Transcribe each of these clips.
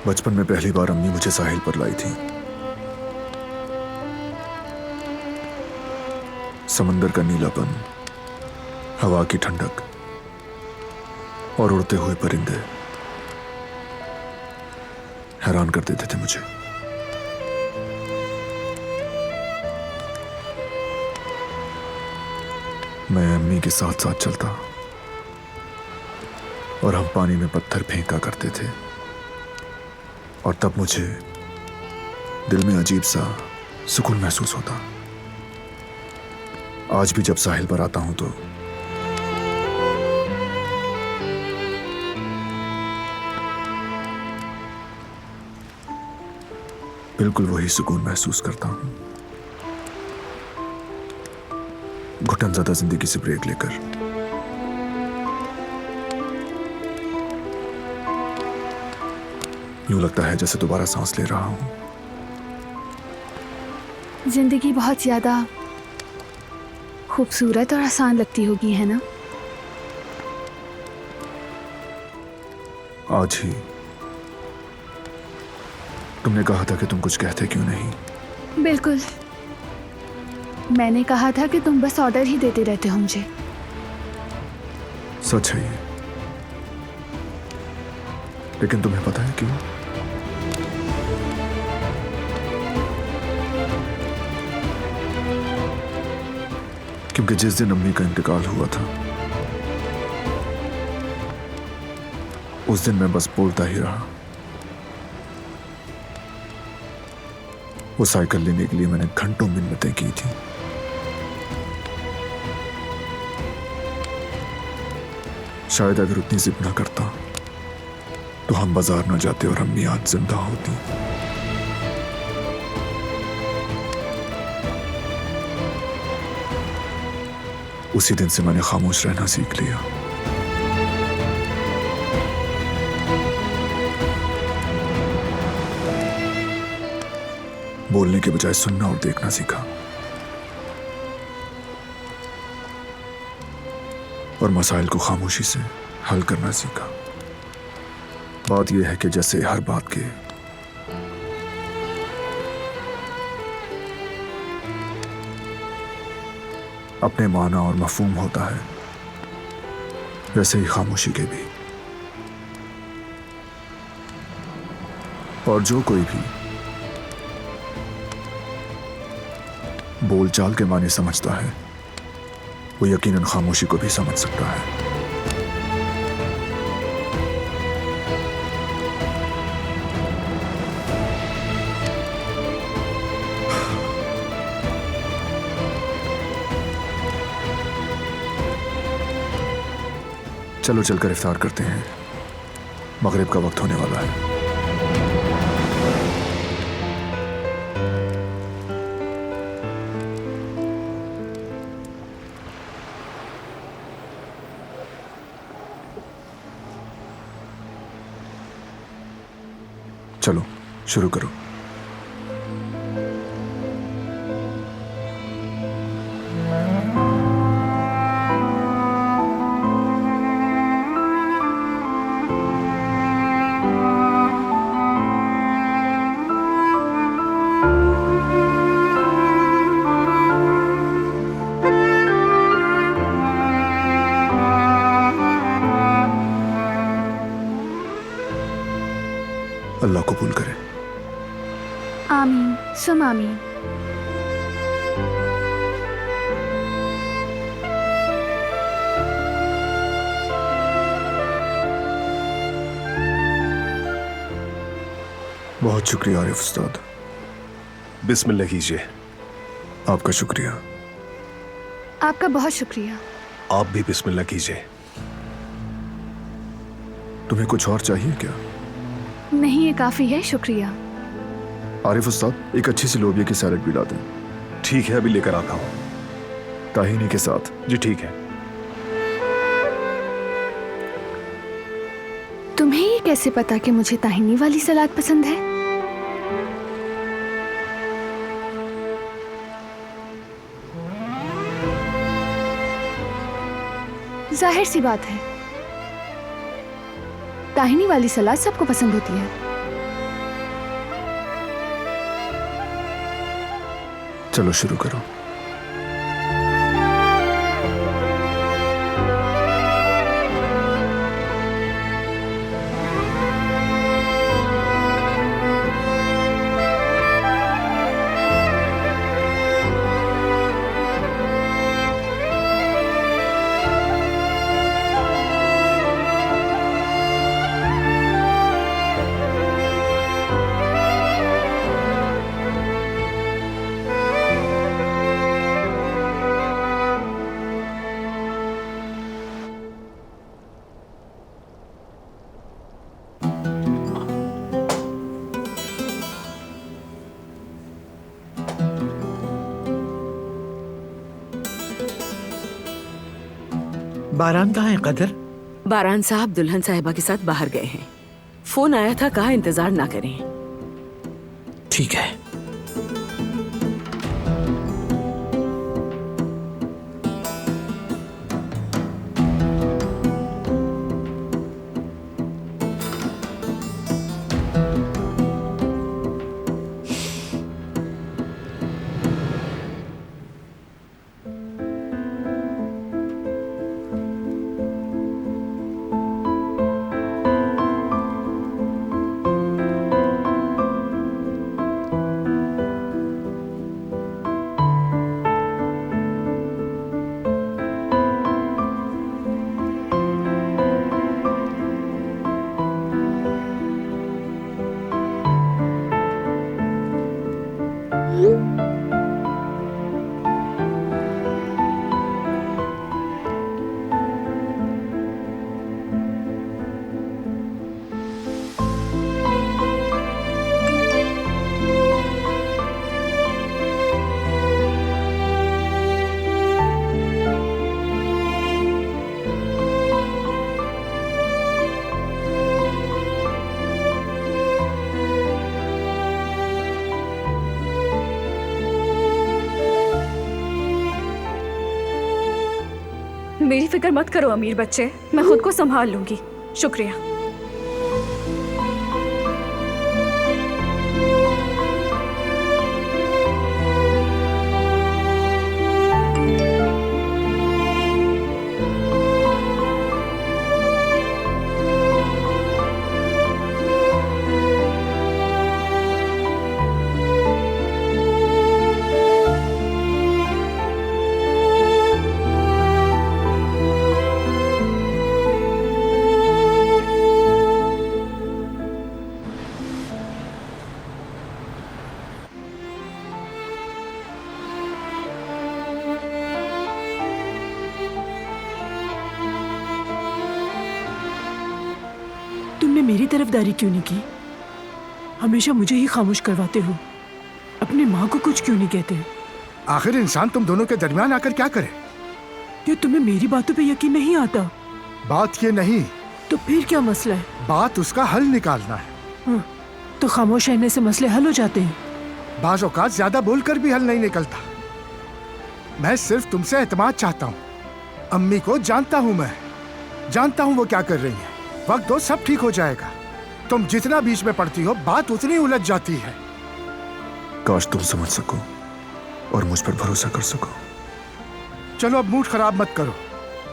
बचपन में पहली बार अम्मी मुझे साहिल पर लाई थी। समंदर का नीलापन, हवा की ठंडक और उड़ते हुए परिंदे हैरान कर देते थे मुझे। मैं अम्मी के साथ साथ चलता और हम पानी में पत्थर फेंका करते थे, और तब मुझे दिल में अजीब सा सुकून महसूस होता। आज भी जब साहिल पर आता हूं तो बिल्कुल वही सुकून महसूस करता हूं, घुटन ज़्यादा जिंदगी से ब्रेक लेकर। यूं लगता है जैसे दोबारा सांस ले रहा हूं। जिंदगी बहुत ज्यादा खूबसूरत और आसान लगती होगी, है ना? आज ही तुमने कहा था कि तुम कुछ कहते क्यों नहीं। बिल्कुल, मैंने कहा था कि तुम बस ऑर्डर ही देते रहते हो मुझे। सच है ये, लेकिन तुम्हें पता है क्यों? क्योंकि जिस दिन अम्मी का इंतकाल हुआ था उस दिन मैं बस बोलता ही रहा। वो साइकिल लेने के लिए मैंने घंटों मिन्नतें की थी। शायद अगर उतनी जिद ना करता तो हम बाजार ना जाते और अम्मी आज जिंदा होती। उसी दिन से मैंने खामोश रहना सीख लिया। बोलने के बजाय सुनना और देखना सीखा, और मसाइल को खामोशी से हल करना सीखा। बात यह है कि जैसे हर बात के अपने माना और मफहूम होता है, वैसे ही खामोशी के भी। और जो कोई भी बोलचाल के माने समझता है वो यकीनन खामोशी को भी समझ सकता है। चलो चलकर इफ्तार करते हैं, मगरिब का वक्त होने वाला है। चलो शुरू करो। अल्लाह कबूल करे। आमीन सुम आमीन। बहुत शुक्रिया आरिफ उस्ताद। बिस्मिल्लाह कीजिए। आपका शुक्रिया। आपका बहुत शुक्रिया। आप भी बिस्मिल्लाह कीजिए। तुम्हें कुछ और चाहिए क्या? नहीं, ये काफी है, शुक्रिया। आरिफ उस्ताद, एक अच्छी सी लोबिया की सैलेड भी ला दें। ठीक है, अभी लेकर आता हूँ। ताहीनी के साथ। जी ठीक है। तुम्हें ये कैसे पता कि मुझे ताहीनी वाली सलाद पसंद है? जाहिर सी बात है, ताहीनी वाली सलाद सबको पसंद होती है। चलो शुरू करो। बारान कहाँ है कदर? बारान साहब दुल्हन साहिबा के साथ बाहर गए हैं। फोन आया था, कहा इंतजार ना करें। ठीक है। मेरी फिक्र मत करो अमीर बच्चे, मैं खुद को संभाल लूंगी। शुक्रिया। तुमने मेरी तरफदारी क्यों नहीं की? हमेशा मुझे ही खामोश करवाते हो। अपनी माँ को कुछ क्यों नहीं कहते? आखिर इंसान तुम दोनों के दरमियान आकर क्या करे? क्या तुम्हें मेरी बातों पे यकीन नहीं आता? बात ये नहीं, तो फिर क्या मसला है? बात उसका हल निकालना है। तो खामोश रहने से मसले हल हो जाते हैं। बाज़ औक़ात ज्यादा बोलकर भी हल नहीं निकलता। मैं सिर्फ तुमसे एतमाद चाहता हूँ। अम्मी को जानता हूँ, मैं जानता हूँ वो क्या कर रही है। वक्त दो, सब ठीक हो जाएगा। तुम जितना बीच में पड़ती हो, बात उतनी उलझ जाती है। काश तुम समझ सको और मुझ पर भरोसा कर सको। चलो अब मूड खराब मत करो,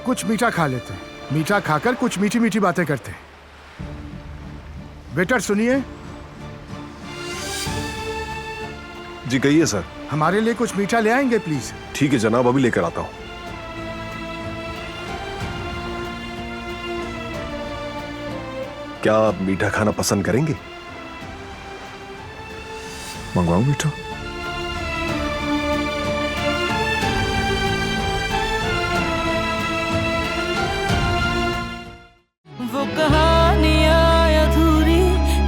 कुछ मीठा खा लेते हैं। मीठा खाकर कुछ मीठी मीठी बातें करते हैं। वेटर सुनिए। जी कहिए सर। हमारे लिए कुछ मीठा ले आएंगे प्लीज? ठीक है जनाब, अभी लेकर आता हूँ। क्या आप मीठा खाना पसंद करेंगे? मंगवाऊं मीठा? वो कहानियाँ अधूरी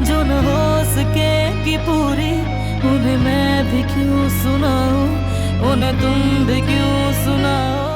जो न हो सके कि पूरी, उन्हें मैं भी क्यों सुनाऊं, उन्हें तुम भी क्यों सुनाओ।